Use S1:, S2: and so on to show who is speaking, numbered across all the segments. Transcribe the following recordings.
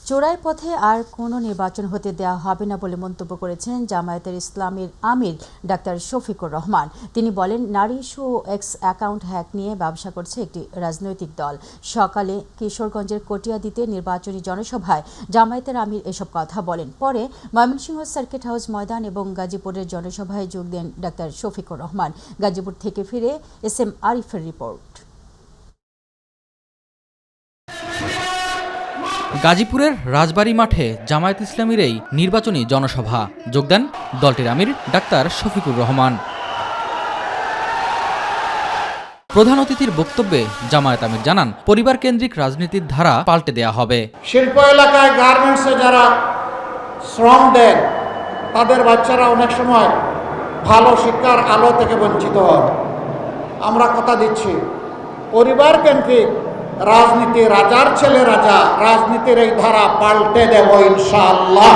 S1: চোরাই পথে আর কোনো নির্বাচন হতে দেওয়া হবে না বলে মন্তব্য করেছেন জামায়াতের ইসলামীর আমির ডাক্তার শফিকুর রহমান। তিনি বলেন, নারী ইস্যু ও এক্স অ্যাকাউন্ট হ্যাক নিয়ে ব্যবসা করছে একটি রাজনৈতিক দল। সকালে কিশোরগঞ্জের কটিয়াদীতে নির্বাচনী জনসভায় জামায়াতের আমির এসব কথা বলেন। পরে ময়মনসিংহ সার্কিট হাউস ময়দান এবং গাজীপুরের জনসভায় যোগ দেন ডাক্তার শফিকুর রহমান। গাজীপুর থেকে ফিরে SM আরিফের রিপোর্ট।
S2: গাজীপুরের রাজবাড়ী মাঠে জামায়াত ইসলামীর এই নির্বাচনী জনসভা যোগ দেন দলটির আমির ডাক্তার শফিকুর রহমান। প্রধান অতিথির বক্তব্যে জামায়াত আমির জানান, পরিবার কেন্দ্রিক রাজনীতির ধারা পাল্টে দেয়া হবে।
S3: শিল্প এলাকায় গার্মেন্টসে যারা শ্রম দেন তাদের বাচ্চারা অনেক সময় ভালো শিক্ষার আলো থেকে বঞ্চিত হয়। আমরা কথা দিচ্ছি, পরিবার কেন্দ্রিক রাজনীতি, রাজার ছেলে রাজা, রাজনীতির এই ধারা পাল্টে দেব ইনশাআল্লাহ।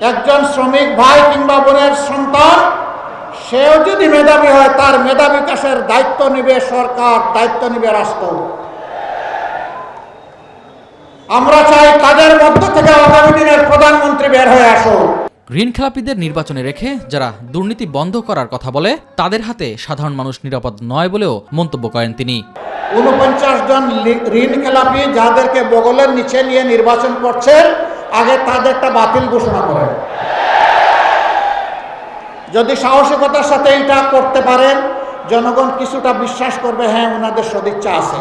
S3: একজন শ্রমিক ভাই কিংবা বোনের সন্তান, সেও যদি মেধাবী হয়, তার মেধা বিকাশের দায়িত্ব নেবে সরকার, দায়িত্ব নেবে রাষ্ট্র। আমরা চাই তাদের মধ্য থেকে আগামী দিনের প্রধানমন্ত্রী বের হয়ে আসুন।
S2: ঋণ খেলাপিদের নির্বাচনে রেখে যারা দুর্নীতি বন্ধ করার কথা বলে তাদের হাতে সাধারণ মানুষ নিরাপদ নয় বলেও মন্তব্য করেন তিনি।
S3: 49 জন ঋণ খেলাপি যাদেরকে বগলের নিচে নিয়ে নির্বাচন করছেন, আগে তাদেরটা বাতিল ঘোষণা করেন। যদি সাহসিকতার সাথে এটা করতে পারেন, জনগণ কিছুটা বিশ্বাস করবে, হ্যাঁ ওনাদের সদিচ্ছা আছে।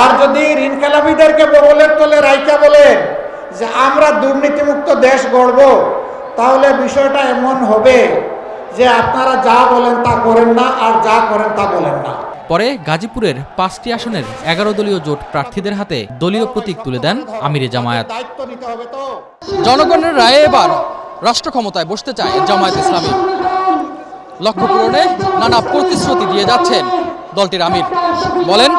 S3: আর যদি ঋণ খেলাপিদেরকে বগলের তলে রাইকা বলেন যে আমরা দুর্নীতিমুক্ত দেশ গড়ব, তাহলে বিষয়টা এমন হবে যে আপনারা যা বলেন তা করেন না, আর যা করেন তা বলেন না।
S2: পরে গাজীপুরের 5টি আসনের 11 দলীয় জোট প্রার্থীদের হাতে দলীয় প্রতীক তুলে দেন আমিরে জামায়াত।
S3: দায়িত্ব নিতে হবে তো।
S2: জনগণের রায়ে এবার রাষ্ট্র ক্ষমতায় বসতে চায় জামায়াত ইসলামী। লক্ষ্য পূরণে নানা প্রতিশ্রুতি দিয়ে যাচ্ছেন দলটির আমির। বলেন,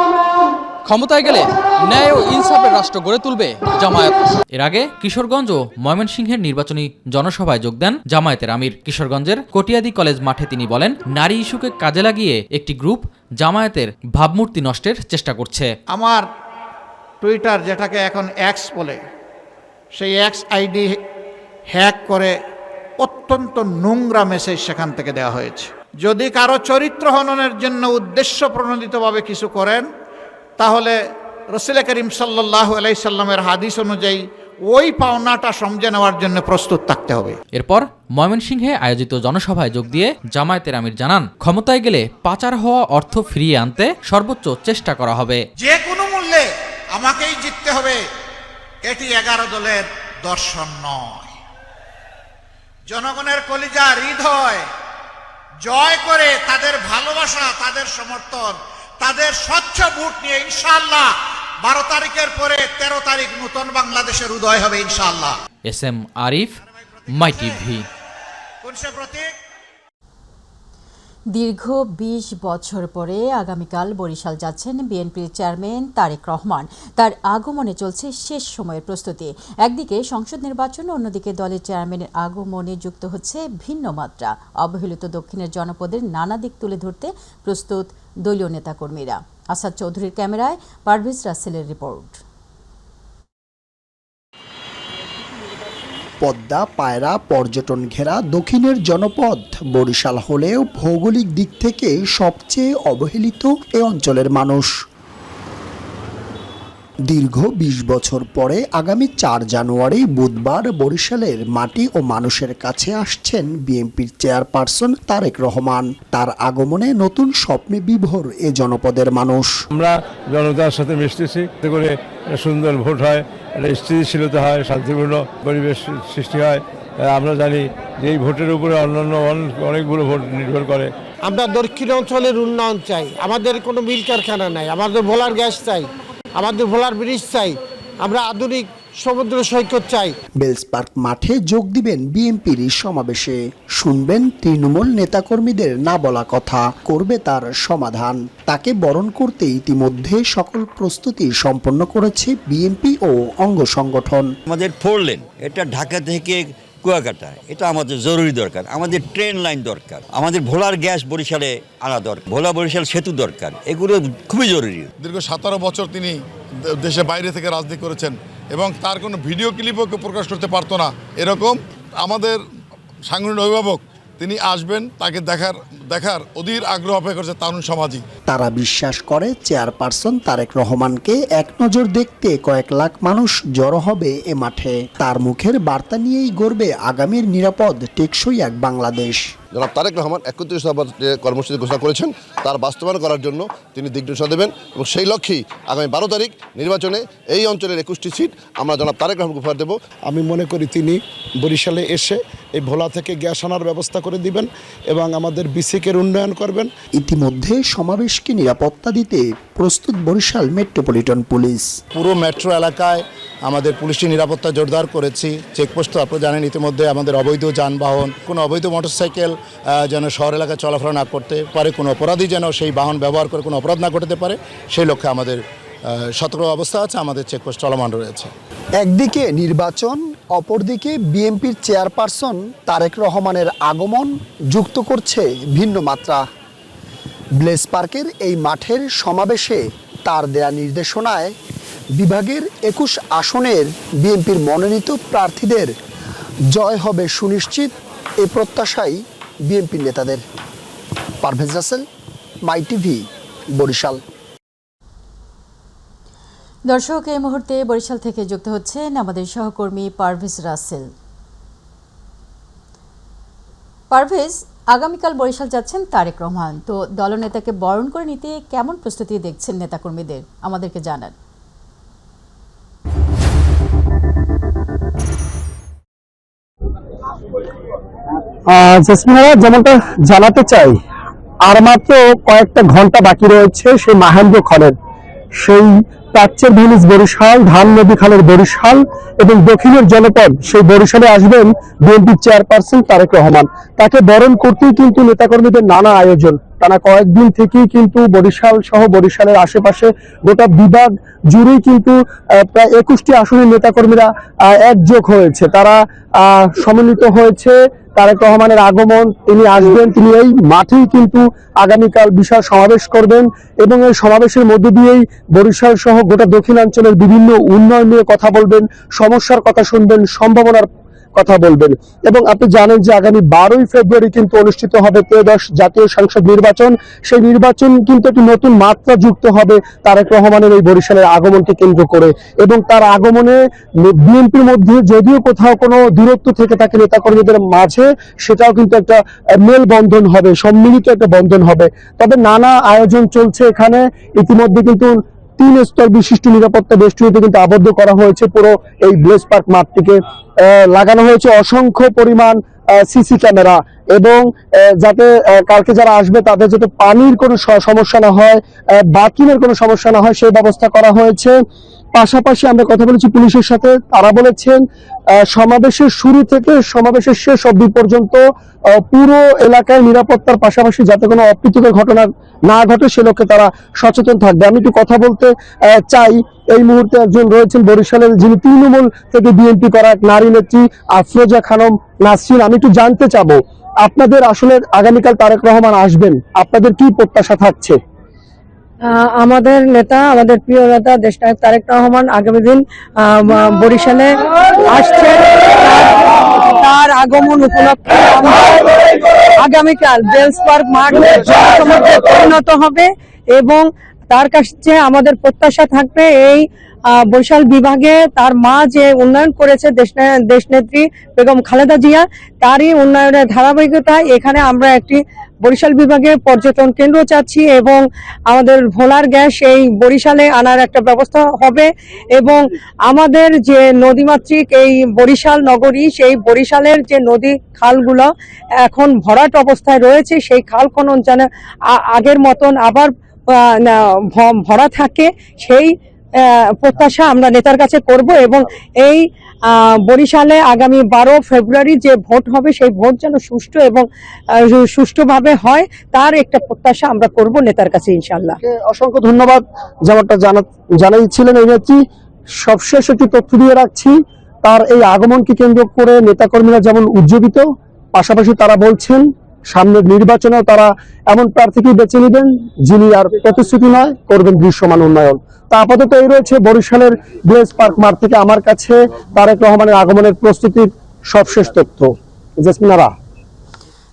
S2: ক্ষমতায় গেলে ন্যায় ও ইনসাফের রাষ্ট্র গড়ে তুলবে জামায়াত। এর আগে কিশোরগঞ্জ ও ময়মনসিংহের নির্বাচনী জনসভায় যোগ দেন জামায়াতের আমির। কিশোরগঞ্জের কটিয়াদী কলেজ মাঠে তিনি বলেন, নারী ইস্যুকে কাজে লাগিয়ে একটি গ্রুপ জামায়াতের ভাবমূর্তি নষ্টের চেষ্টা করছে।
S3: আমার টুইটার, যেটাকে এখন এক্স বলে, সেই এক্স আইডি হ্যাক করে অত্যন্ত নোংরা মেসেজ সেখান থেকে দেওয়া হয়েছে। যদি কারো চরিত্র হননের জন্য উদ্দেশ্য প্রণোদিতভাবে কিছু করেন, তাহলে রাসূল করিম সাল্লাল্লাহু আলাইহি সাল্লামের হাদিস অনুযায়ী ওই পাওনাটা সমঝে নেওয়ার জন্য প্রস্তুত থাকতে হবে।
S2: এরপর ময়মনসিংহে আয়োজিত জনসভায় যোগ দিয়ে জামায়াতের আমির জানান, ক্ষমতায় গেলে পাচার হওয়া অর্থ ফিরিয়ে আনতে সর্বোচ্চ চেষ্টা করা হবে।
S3: যে কোনো মূল্যে আমাকেই জিততে হবে, এটি 11 দলের দর্শন নয়। জনগণের কলিজা হৃদয় জয় করে তাদের ভালোবাসা, তাদের সমর্থন, তাদের স্বচ্ছ ভোট নিয়ে ইনশাআল্লাহ 12 তারিখের পরে 13 তারিখ নতুন বাংলাদেশের উদয় হবে ইনশাআল্লাহ।
S2: SM আরিফ, মাই টিভি।
S3: কোন সে প্রতীক?
S1: দীর্ঘ 20 বছর পরে আগামীকাল বরিশাল যাচ্ছেন বিএনপির চেয়ারম্যান তারেক রহমান। তার আগমনে চলছে শেষ সময়ের প্রস্তুতি। একদিকে সংসদ নির্বাচন, অন্যদিকে দলের চেয়ারম্যানের আগমনে যুক্ত হচ্ছে ভিন্ন মাত্রা। অবহেলিত দক্ষিণের জনপদের নানা দিক তুলে ধরতে প্রস্তুত দলীয় নেতাকর্মীরা। আসাদ চৌধুরীর ক্যামেরায় পারভেজ রাসেলের রিপোর্ট।
S4: পদ্মা পায়রা পর্যটন ঘেরা দক্ষিণের জনপদ বরিশাল হলেও ভৌগোলিক দিক থেকে সবচেয়ে অবহেলিত এ অঞ্চলের মানুষ। দীর্ঘ 20 বছর পরে আগামী 4 জানুয়ারি বুধবার বরিশালের মাটি ও মানুষের কাছে আসছেন বিএনপির চেয়ারপারসন তারেক রহমান। তার আগমনে নতুন স্বপ্নে বিভোর এ জনপদের মানুষ।
S5: আমরা জনতার সাথে মিশতেছি, এতে করে সুন্দর ভোট হয়, একটা স্থিতিশীলতা হয়, শান্তিপূর্ণ পরিবেশ সৃষ্টি হয়। আমরা জানি যে এই ভোটের উপরে অন্যান্য অনেকগুলো ভোট নির্ভর করে।
S6: আমরা দক্ষিণ অঞ্চলের উন্নয়ন চাই, আমাদের কোনো মিল কারখানা নাই, আমাদের ভোলার গ্যাস চাই, আমাদের ভোলার ব্রিজ চাই, আমরা আধুনিক সমুদ্র সৈকত চাই।
S4: বেলস পার্ক মাঠে যোগ দিবেন বিএনপির সমাবেশে। শুনবেন তৃণমূল নেতাকর্মীদের না বলা কথা, করবে তার সমাধান। তাকে বরণ করতে ইতিমধ্যে সকল প্রস্তুতি সম্পন্ন করেছে বিএনপি ও অঙ্গ সংগঠন।
S7: আমাদের 4 লেন, এটা ঢাকা থেকে কুয়াকাটা, এটা আমাদের জরুরি দরকার। আমাদের ট্রেন লাইন দরকার, আমাদের ভোলার গ্যাস বরিশালে আনা দরকার, ভোলা বরিশাল সেতু দরকার, এগুলো খুবই জরুরি।
S8: দীর্ঘ 17 বছর তিনি দেশে বাইরে থেকে রাজনীতি করেছেন এবং তার কোনো ভিডিও ক্লিপও কেউ প্রকাশ করতে পারতো না। এরকম আমাদের সাংগঠনিক অভিভাবক, তিনি আসবেন, তাকে দেখার অধীর আগ্রহ অপেক্ষা করছে তরুণ সমাজই।
S4: তারা বিশ্বাস করে চেয়ারপারসন তারেক রহমানকে এক নজর দেখতে কয়েক লাখ মানুষ জড়ো হবে এ মাঠে। তার মুখের বার্তা নিয়েই গড়বে আগামীর নিরাপদ টেকসই এক বাংলাদেশ।
S9: জনাব তারেক রহমান 31 দফা কর্মসূচি ঘোষণা করেছেন, তার বাস্তবায়ন করার জন্য তিনি দিকনির্দেশনা দেবেন এবং সেই লক্ষ্যেই আগামী 12 তারিখ নির্বাচনে এই অঞ্চলের 21টি সিট আমরা জনাব তারেক রহমানকে উপহার দেব।
S10: আমি মনে করি তিনি বরিশালে এসে এই ভোলা থেকে গ্যাস আনার ব্যবস্থা করে দিবেন এবং আমাদের বিসিকের উন্নয়ন করবেন।
S4: ইতিমধ্যে সমাবেশকে নিরাপত্তা দিতে প্রস্তুত বরিশাল মেট্রোপলিটন পুলিশ।
S10: পুরো মেট্রো এলাকায় আমাদের পুলিশি নিরাপত্তা জোরদার করেছি। চেকপোস্ট তো আপনারা জানেন, ইতিমধ্যে আমাদের অবৈধ যানবাহন, কোনো অবৈধ মোটরসাইকেল যেন শহর এলাকায় চলাফেরা না করতে পারে, কোনো অপরাধী যেন সেই বাহন ব্যবহার করে কোনো অপরাধ না করতে পারে, সেই লক্ষ্যে আমাদের সতর্ক অবস্থা আছে, আমাদের চেকপোস্ট চলমান রয়েছে।
S4: একদিকে নির্বাচন, অপরদিকে বিএনপির চেয়ারপারসন তারেক রহমানের আগমন যুক্ত করছে ভিন্ন মাত্রা। ব্লেস পার্কের এই মাঠের সমাবেশে তার দেয়া নির্দেশনায় বিভাগের 21 আসনের বিএনপির মনোনীত প্রার্থীদের জয় হবে সুনিশ্চিত, এ প্রত্যাশাই বিএনপির নেতাদের। পারভেজ রাসেল, মাই টিভি, বরিশাল।
S1: দর্শক, এই মুহূর্তে বরিশাল থেকে যুক্ত হচ্ছেন আমাদের সহকর্মী পারভেজ রাসেল। পারভেজ, আগামীকাল বরিশাল যাচ্ছেন তারেক রহমান, তো দলনেতাকে বরণ করে নিতে কেমন প্রস্তুতি দেখছেন নেতাকর্মীদের, আমাদেরকে জানান।
S11: জেসমিনা, যেমনটা জানাতে চাই, আর মাত্র কয়েকটা ঘন্টা বাকি রয়েছে সেই মাহেন্দ্র খনের, সেই প্রাচ্যের ভেনিস বরিশাল, ধান নদী খালের বরিশাল এবং দক্ষিণের জনপদ সেই বরিশালে আসবেন বিএনপি চেয়ারপারসন তারেক রহমান। তাকে বরণ করতেই কিন্তু নেতাকর্মীদের নানা আয়োজন। টানা কয়েকদিন থেকেই কিন্তু বরিশাল সহ বরিশালের আশেপাশে গোটা বিভাগ জুড়েই কিন্তু প্রায় 21টি আসনের নেতাকর্মীরা একযোগ হয়েছে, তারা সমন্বিত হয়েছে। তারেক রহমানের আগমন, তিনি আসবেন, তিনি এই মাঠেই কিন্তু আগামীকাল বিশাল সমাবেশ করবেন এবং এই সমাবেশের মধ্য দিয়েই বরিশাল সহ গোটা দক্ষিণাঞ্চলের বিভিন্ন উন্নয়ন নিয়ে কথা বলবেন, সমস্যার কথা শুনবেন, সম্ভাবনার কথা বলবেন। এবং আপনি জানেন যে আগামী 12ই ফেব্রুয়ারি কিন্তু অনুষ্ঠিত হবে 13শ জাতীয় সংসদ নির্বাচন। সেই নির্বাচন কিন্তু একটি নতুন মাত্রা যুক্ত হবে তারেক রহমানের এই বরিশালের আগমনকে কেন্দ্র করে, এবং তার আগমনে বিএনপির মধ্যে যদিও কোথাও কোনো দূরত্ব থেকে থাকে নেতাকর্মীদের মাঝে, সেটাও কিন্তু একটা মেলবন্ধন হবে, সম্মিলিত একটা বন্ধন হবে। তবে নানা আয়োজন চলছে এখানে। ইতিমধ্যে কিন্তু 3 স্তর বিশিষ্ট নিরাপত্তা বেষ্টনীতে কিন্তু আবদ্ধ করা হয়েছে পুরো এই ব্লেস পার্ক মাঠটিকে। লাগানো হয়েছে অসংখ্য পরিমাণ সিসি ক্যামেরা, এবং যাতে কালকে যারা আসবে তাদের যাতে পানির কোনো সমস্যা না হয়, বাথরুমের কোনো সমস্যা না হয়, সেই ব্যবস্থা করা হয়েছে। পাশাপাশি আমরা কথা বলেছি পুলিশের সাথে, তারা বলেছেন সমাবেশের শুরু থেকে সমাবেশের শেষ অবধি পর্যন্ত পুরো এলাকায় নিরাপত্তার পাশাপাশি যাতে কোনো অপ্রীতিকর ঘটনা না ঘটে সে লক্ষ্যে তারা সচেতন থাকবে। আমি একটু কথা বলতে চাই, এই মুহূর্তে একজন রয়েছেন বরিশালের, যিনি তৃণমূল থেকে বিএনপি করা এক নারী নেত্রী আফরোজা খানম নাসরিন। আমি একটু জানতে চাবো, আপনাদের আসলে আগামীকাল তারেক রহমান আসবেন, আপনাদের কি প্রত্যাশা থাকছে?
S12: আমাদের নেতা, আমাদের প্রিয় নেতা দেশনায়ক তারেক রহমান আগামী দিন বরিশালে আসছে। তার আগমন উপলক্ষে আগামীকাল ব্লেস পার্ক মাঠ জনসমুদ্রে পরিণত হবে, এবং তার কাছে আমাদের প্রত্যাশা থাকবে এই বরিশাল বিভাগে তার মা যে উন্নয়ন করেছে দেশনেত্রী বেগম খালেদা জিয়া, তারই উন্নয়নের ধারাবাহিকতায় এখানে আমরা একটি বরিশাল বিভাগে পর্যটন কেন্দ্র চাচ্ছি, এবং আমাদের ভোলার গ্যাস এই বরিশালে আনার একটা ব্যবস্থা হবে। এবং আমাদের যে নদীমাতৃক এই বরিশাল নগরী, সেই বরিশালের যে নদী খালগুলো এখন ভরাট অবস্থায় রয়েছে, সেই খাল খনন যেন আগের মতন আবার ভরা থাকে, সেই প্রত্যাশা আমরা নেতার কাছে করব। এবং এই বরিশালে আগামী 12 ফেব্রুয়ারি যে ভোট হবে, সেই ভোট যেন সুষ্ঠু এবং সুষ্ঠুভাবে হয়, তার একটা প্রত্যাশা আমরা করব নেতার কাছে ইনশাআল্লাহ।
S11: অসংখ্য ধন্যবাদ। যেমনটা জানাইছিলেন এই নেত্রী, সবশেষ একটি তথ্য দিয়ে রাখছি, তার এই আগমনকে কেন্দ্র করে নেতাকর্মীরা যেমন উজ্জীবিত, পাশাপাশি তারা বলছেন সামনের নির্বাচনেও তারা এমন প্রার্থীকে বেছে নেবেন যিনি আর প্রতিশ্রুতি নয়, করবেন দৃশ্যমান উন্নয়ন। তা আপাতত এই রয়েছে বরিশালের ভিলেজ পার্ক মাঠ থেকে আমার কাছে তারেক রহমানের আগমনের প্রস্তুতির সবশেষ তথ্য। জেসমিনারা।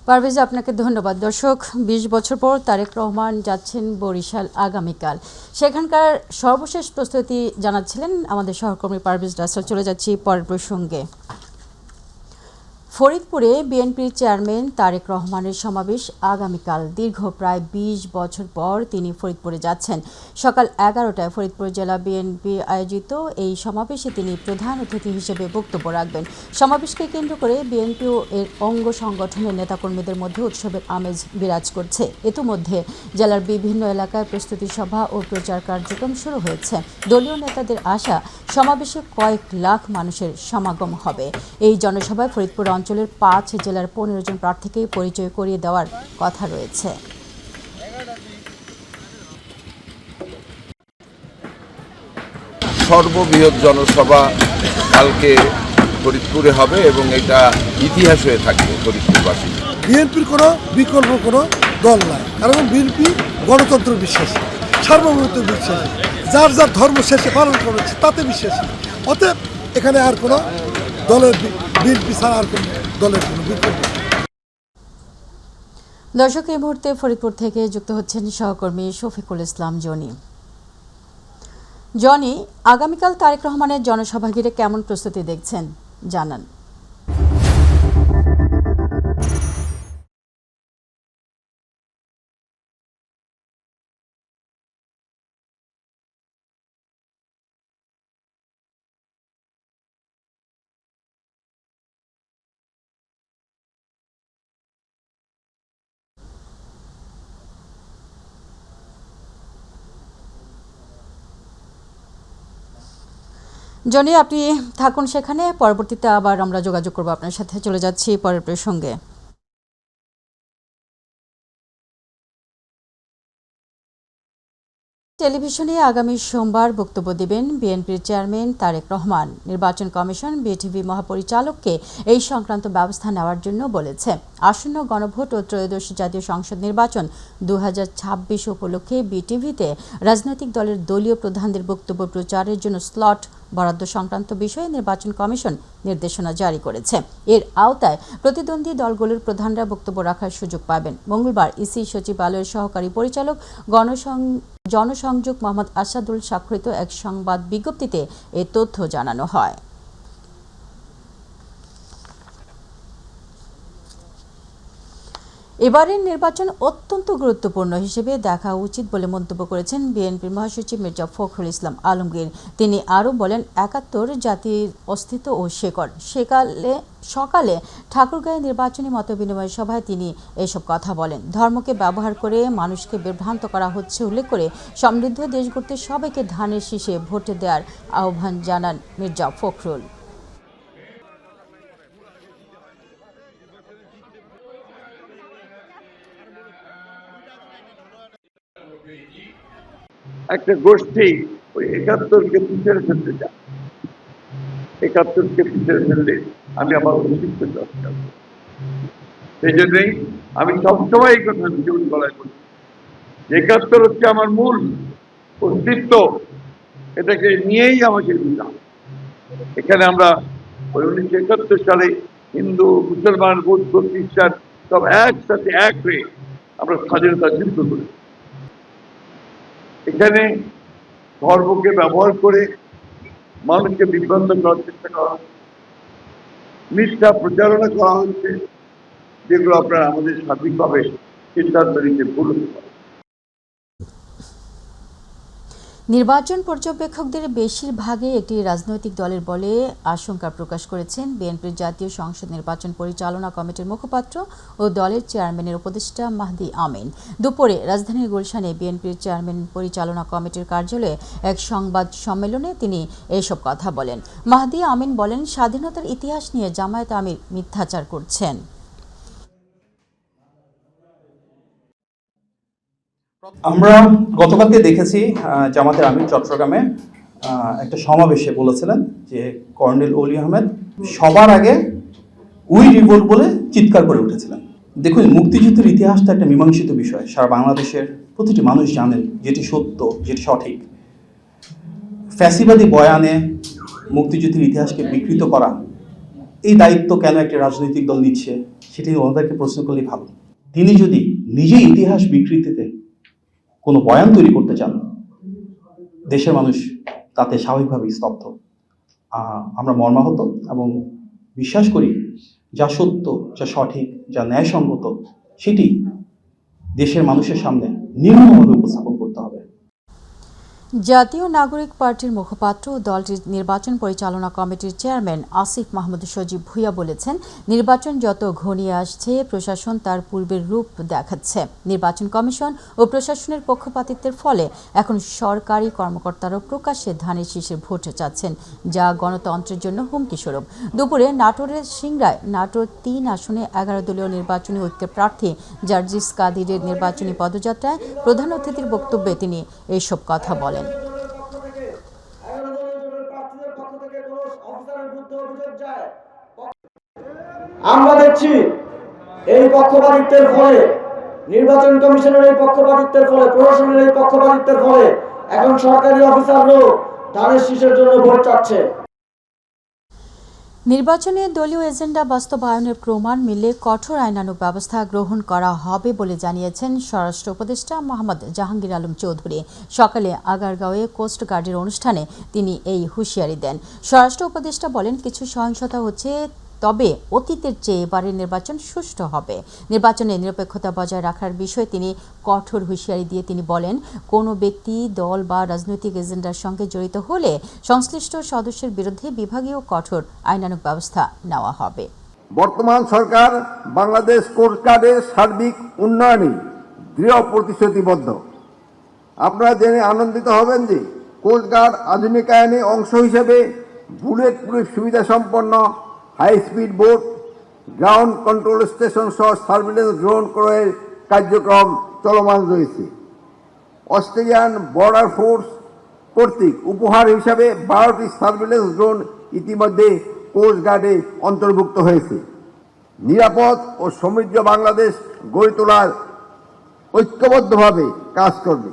S1: পারভেজ, আপনাকে ধন্যবাদ। দর্শক, ২০ বছর পর তারেক রহমান যাচ্ছেন বরিশাল আগামীকাল। সেখানকার সর্বশেষ প্রস্তুতি জানাচ্ছিলেন আমাদের সহকর্মী পারভেজ রাসেল। চলে যাচ্ছি পরের প্রসঙ্গে। ফরিদপুরে বিএনপির চেয়ারম্যান তারেক রহমানের সমাবেশ আগামীকাল। দীর্ঘ প্রায় ২০ বছর পর তিনি ফরিদপুরে যাচ্ছেন। সকাল ১১টায় ফরিদপুর জেলা বিএনপি আয়োজিত এই সমাবেশে তিনি প্রধান অতিথি হিসেবে বক্তব্য রাখবেন। সমাবেশকে কেন্দ্র করে বিএনপি ও এর অঙ্গ সংগঠনের নেতাকর্মীদের মধ্যে উৎসবের আমেজ বিরাজ করছে। ইতিমধ্যে জেলার বিভিন্ন এলাকায় প্রস্তুতি সভা ও প্রচার কার্যক্রম শুরু হয়েছে। দলীয় নেতাদের আশা, সমাবেশে কয়েক লাখ মানুষের সমাগম হবে। এই জনসভায় ফরিদপুর অঞ্চলের ৫ জেলার ১৫ জন প্রার্থীকে পরিচয় করিয়ে দেওয়ার কথা রয়েছে।
S13: সর্ববৃহৎ জনসভা কালকে ফরিদপুরে হবে এবং এটা ইতিহাস হয়ে থাকবে ফরিদপুরবাসী।
S14: বিএনপির কোনো বিকল্প কোনো দল নাই, কারণ বিএনপি গণতন্ত্র বিশ্বাসী, সার্বভৌমত্ব বিশ্বাসী, যার যার ধর্ম শেষে পালন করেছে তাতে বিশ্বাসী। অতএব এখানে আর কোনো দলের বিএনপি ছাড়া আর কোনো দলের কোনো বিকল্প।
S1: দর্শক, এই মুহূর্তে ফরিদপুর থেকে যুক্ত হচ্ছেন সহকর্মী শফিকুল ইসলাম জনি। জনি, আগামীকাল তারেক রহমানের জনসভা ঘিরে কেমন প্রস্তুতি দেখছেন জানান। জনি, আপনি থাকুন সেখানে, পরবর্তীতে আবার আমরা যোগাযোগ করব আপনার সাথে। চলে যাচ্ছি পরের প্রসঙ্গে। টেলিভিশনে আগামী সোমবার বক্তব্য দেবেন বিএনপির চেয়ারম্যান তারেক রহমান। নির্বাচন কমিশন বিটিভি মহাপরিচালককে এই সংক্রান্ত ব্যবস্থা নেওয়ার জন্য বলেছে। আসন্ন গণভোট ও ত্রয়োদশ জাতীয় সংসদ নির্বাচন ২০২৬ উপলক্ষে বিটিভিতে রাজনৈতিক দলের দলীয় প্রধানদের বক্তব্য প্রচারের জন্য স্লট বরাদ্দ সংক্রান্ত বিষয়ে নির্বাচন কমিশন নির্দেশনা জারি করেছে। এর আওতায় প্রতিদ্বন্দ্বী দলগুলোর প্রধানরা বক্তব্য রাখার সুযোগ পাবেন। মঙ্গলবার ইসি সচিবালয়ের সহকারী পরিচালক জনসংযোগ মোহাম্মদ আসাদুল স্বাক্ষরিত এক সংবাদ বিজ্ঞপ্তিতে এ তথ্য জানানো হয়। এবারের নির্বাচন অত্যন্ত গুরুত্বপূর্ণ হিসেবে দেখা উচিত বলে মন্তব্য করেছেন বিএনপির মহাসচিব মির্জা ফখরুল ইসলাম আলমগীর। তিনি আরও বলেন, ৭১ জাতির অস্তিত্ব ও শেকড়। সকালে ঠাকুরগাঁয়ে নির্বাচনী মতবিনিময় সভায় তিনি এসব কথা বলেন। ধর্মকে ব্যবহার করে মানুষকে বিভ্রান্ত করা হচ্ছে উল্লেখ করে সমৃদ্ধ দেশ গড়তে সবাইকে ধানের শীষে ভোট দেওয়ার আহ্বান জানান মির্জা ফখরুল।
S15: একটা গোষ্ঠী ওই ৭১কে পিছিয়ে ফেলতে চায়। ৭১কে পিছিয়ে ফেললে আমি আমার অস্তিত্ব চর্চা করব। সেই জন্যই আমি সবসময় এই কথা জীবন গলায় করি, ৭১ হচ্ছে আমার মূল অস্তিত্ব, এটাকে নিয়েই আমাকে দিলাম। এখানে আমরা ওই ১৯৭১ সালে হিন্দু, মুসলমান, বৌদ্ধ, খ্রিস্টান সব একসাথে এক হয়ে আমরা স্বাধীনতা যুদ্ধ করি। এখানে ধর্মকে ব্যবহার করে মানুষকে বিভ্রান্ত করার চেষ্টা করা হচ্ছে, মিথ্যা প্রচারণা করা হচ্ছে, যেগুলো আপনারা আমাদের স্বাধীনভাবে সিদ্ধান্ত নিতে ভুল হতে পারে।
S1: নির্বাচন পর্যবেক্ষকদের বেশিরভাগই একটি রাজনৈতিক দলের বলে আশঙ্কা প্রকাশ করেছেন বিএনপির জাতীয় সংসদ নির্বাচন পরিচালনা কমিটির মুখপাত্র ও দলের চেয়ারম্যানের উপদেষ্টা মাহদি আমিন। দুপুরে রাজধানীর গুলশানে বিএনপির চেয়ারম্যান পরিচালনা কমিটির কার্যালয়ে এক সংবাদ সম্মেলনে তিনি এসব কথা বলেন। মাহদি আমিন বলেন, স্বাধীনতার ইতিহাস নিয়ে জামায়াত আমির মিথ্যাচার করছেন।
S16: আমরা গতকালকে দেখেছি জামাতের আমির চট্টগ্রামে একটা সমাবেশে বলেছিলেন যে কর্নেল অলি আহমেদ সবার আগে উই রিভোল্ট বলে চিৎকার করে উঠেছিলেন। দেখুন, মুক্তিযুদ্ধের ইতিহাসটা একটা মীমাংসিত বিষয়, সারা বাংলাদেশের প্রতিটি মানুষ জানেন যেটি সত্য, যেটি সঠিক। ফ্যাসিবাদী বয়ানে মুক্তিযুদ্ধের ইতিহাসকে বিকৃত করা, এই দায়িত্ব কেন একটি রাজনৈতিক দল নিচ্ছে সেটি ওনাদেরকে প্রশ্ন করলেই ভালো। তিনি যদি নিজেই ইতিহাস বিকৃতিতে কোনো বয়ান তৈরি করতে চান, দেশের মানুষ তাতে স্বাভাবিকভাবেই স্তব্ধ। আমরা মর্মাহত এবং বিশ্বাস করি যা সত্য, যা সঠিক, যা ন্যায়সঙ্গত সেটি দেশের মানুষের সামনে নির্মমভাবে উপস্থাপন করতে হবে।
S1: জাতীয় নাগরিক পার্টির মুখপাত্র ও দলটির নির্বাচন পরিচালনা কমিটির চেয়ারম্যান আসিফ মাহমুদ সজীব ভুঁইয়া বলেছেন, নির্বাচন যত ঘনিয়ে আসছে প্রশাসন তার পূর্বের রূপ দেখাচ্ছে। নির্বাচন কমিশন ও প্রশাসনের পক্ষপাতিত্বের ফলে এখন সরকারি কর্মকর্তারাও প্রকাশ্যে ধানের শীষের ভোট চাচ্ছেন, যা গণতন্ত্রের জন্য হুমকি স্বরূপ। দুপুরে নাটোরের সিংড়ায় নাটোর ৩ আসনে 11 দলীয় নির্বাচনী ঐক্যের প্রার্থী জার্জিস কাদিরের নির্বাচনী পদযাত্রায় প্রধান অতিথির বক্তব্যে তিনি এইসব কথা বলেন।
S17: আমরা দেখছি এই পক্ষপাতিত্বের ফলে, নির্বাচন কমিশনের এই পক্ষপাতিত্বের ফলে, প্রশাসনের এই পক্ষপাতিত্বের ফলে এখন সরকারি অফিসাররাও ধানের শীষের জন্য ভোট চাচ্ছে।
S1: নির্বাচনে দলীয় এজেন্ডা বাস্তবায়নের প্রমাণ মিললে কঠোর আইনানুগ ব্যবস্থা গ্রহণ করা হবে বলে জানিয়েছেন স্বরাষ্ট্র উপদেষ্টা মোহাম্মদ জাহাঙ্গীর আলম চৌধুরী। সকালে আগারগাঁওয়ে কোস্ট গার্ডের অনুষ্ঠানে তিনি এই হুঁশিয়ারি দেন। স্বরাষ্ট্র উপদেষ্টা বলেন, কিছু সহিংসতা হচ্ছে, তবে অতীতের চেয়ে এবারের নির্বাচন সুষ্ঠু হবে। নির্বাচনে নিরপেক্ষতা বজায় রাখার বিষয়ে তিনি কঠোর হুঁশিয়ারি দিয়ে তিনি বলেন, কোনো ব্যক্তি, দল বা রাজনৈতিক এজেন্ডার সঙ্গে জড়িত হলে সংশ্লিষ্ট সদস্যের বিরুদ্ধে বিভাগীয় কঠোর আইনানুগ ব্যবস্থা নেওয়া হবে।
S18: বর্তমান সরকার বাংলাদেশ কোস্ট গার্ডের সার্বিক উন্নয়নে দৃঢ় প্রতিশ্রুতিবদ্ধ। আপনারা জেনে আনন্দিত হবেন যে কোস্ট গার্ড আধুনিকায়নের অংশ হিসেবে বুলেট প্রুফ সুবিধা সম্পন্ন high speed boat, ground control station সহ সার্ভিলেন্স ড্রোন ক্রয়ের কার্যক্রম চলমান রয়েছে। অস্ট্রেলিয়ান বর্ডার ফোর্স কর্তৃক উপহার হিসাবে 12টি সার্ভিলেন্স ড্রোন ইতিমধ্যে কোস্ট গার্ডে অন্তর্ভুক্ত হয়েছে। নিরাপদ ও সমৃদ্ধ বাংলাদেশ গড়ে তোলার ঐক্যবদ্ধভাবে কাজ করবে।